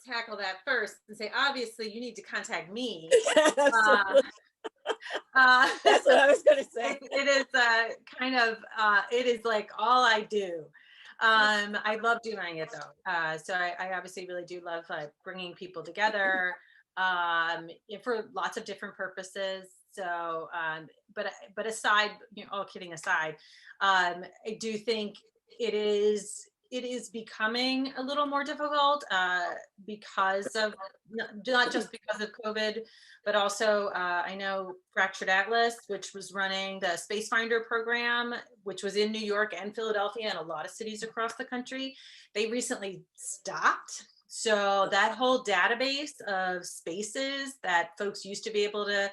tackle that first and say, obviously, you need to contact me. Uh, Absolutely. That's so what I was going to say. it is kind of, it is like all I do. I love doing it though. So I obviously really do love bringing people together for lots of different purposes. So, but aside, all kidding aside, I do think it is becoming a little more difficult because of not just because of COVID, but also I know Fractured Atlas, which was running the Space Finder program, which was in New York and Philadelphia and a lot of cities across the country. They recently stopped. So that whole database of spaces that folks used to be able to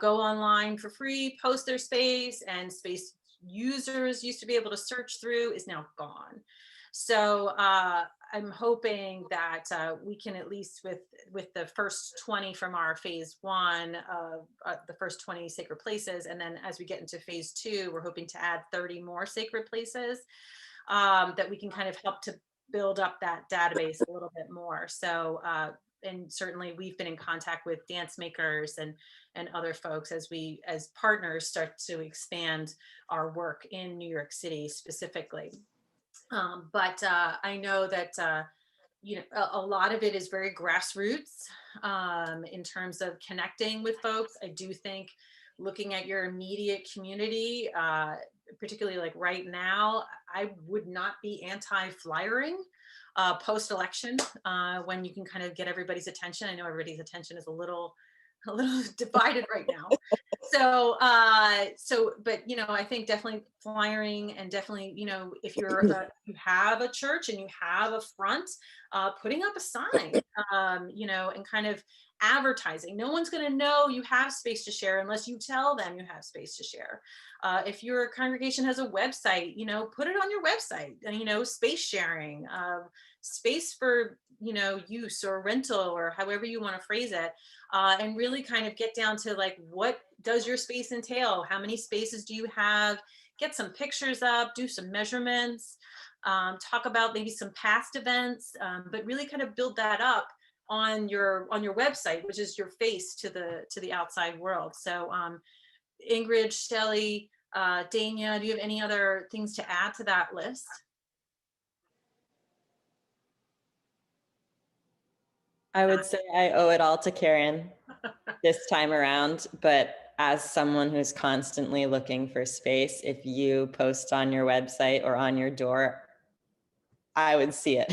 go online for free, post their space, and space users used to be able to search through is now gone. So I'm hoping that we can at least with the first 20 from our phase one, the first 20 sacred places, and then as we get into phase two, we're hoping to add 30 more sacred places that we can kind of help to build up that database a little bit more. So and certainly we've been in contact with dance makers and other folks as partners start to expand our work in New York City specifically. But I know that a lot of it is very grassroots in terms of connecting with folks. I do think looking at your immediate community, particularly like right now, I would not be anti-flyering post-election when you can kind of get everybody's attention. I know everybody's attention is a little divided right now. But I think definitely flyering, and definitely, if you have a church and you have a front, putting up a sign, and kind of advertising. No one's going to know you have space to share unless you tell them you have space to share. If your congregation has a website, put it on your website. Space sharing, space for use or rental, or however you want to phrase it, and really kind of get down to like, what does your space entail? How many spaces do you have? Get some pictures up, do some measurements, talk about maybe some past events, but really kind of build that up on your website, which is your face to the outside world. So Ingrid, Shelley, Dania, do you have any other things to add to that list? I would say I owe it all to Karen this time around, but as someone who's constantly looking for space, if you post on your website or on your door, I would see it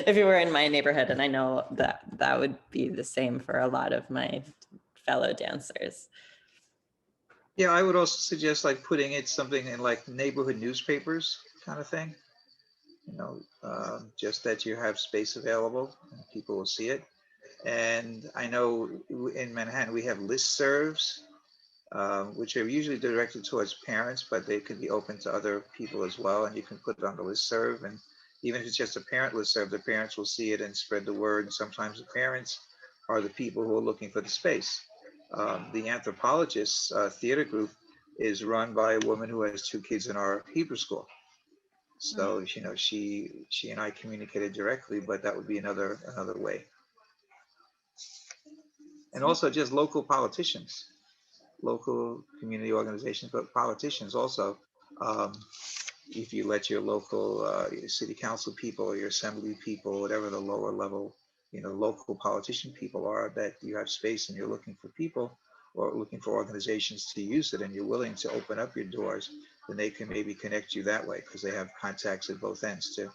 if you were in my neighborhood. And I know that would be the same for a lot of my fellow dancers. Yeah, I would also suggest like putting it something in like neighborhood newspapers kind of thing. Just that you have space available and people will see it. And I know in Manhattan we have listservs, which are usually directed towards parents, but they could be open to other people as well. And you can put it on the listserv, and even if it's just a parent listserv, the parents will see it and spread the word. And sometimes the parents are the people who are looking for the space. The Anthropologists theater group is run by a woman who has 2 kids in our Hebrew school. So she and I communicated directly, but that would be another way. And also just local politicians, local community organizations, but politicians also. If you let your local your city council people or your assembly people, whatever the lower level, local politician people are, that you have space and you're looking for people or looking for organizations to use it, and you're willing to open up your doors, then they can maybe connect you that way because they have contacts at both ends too.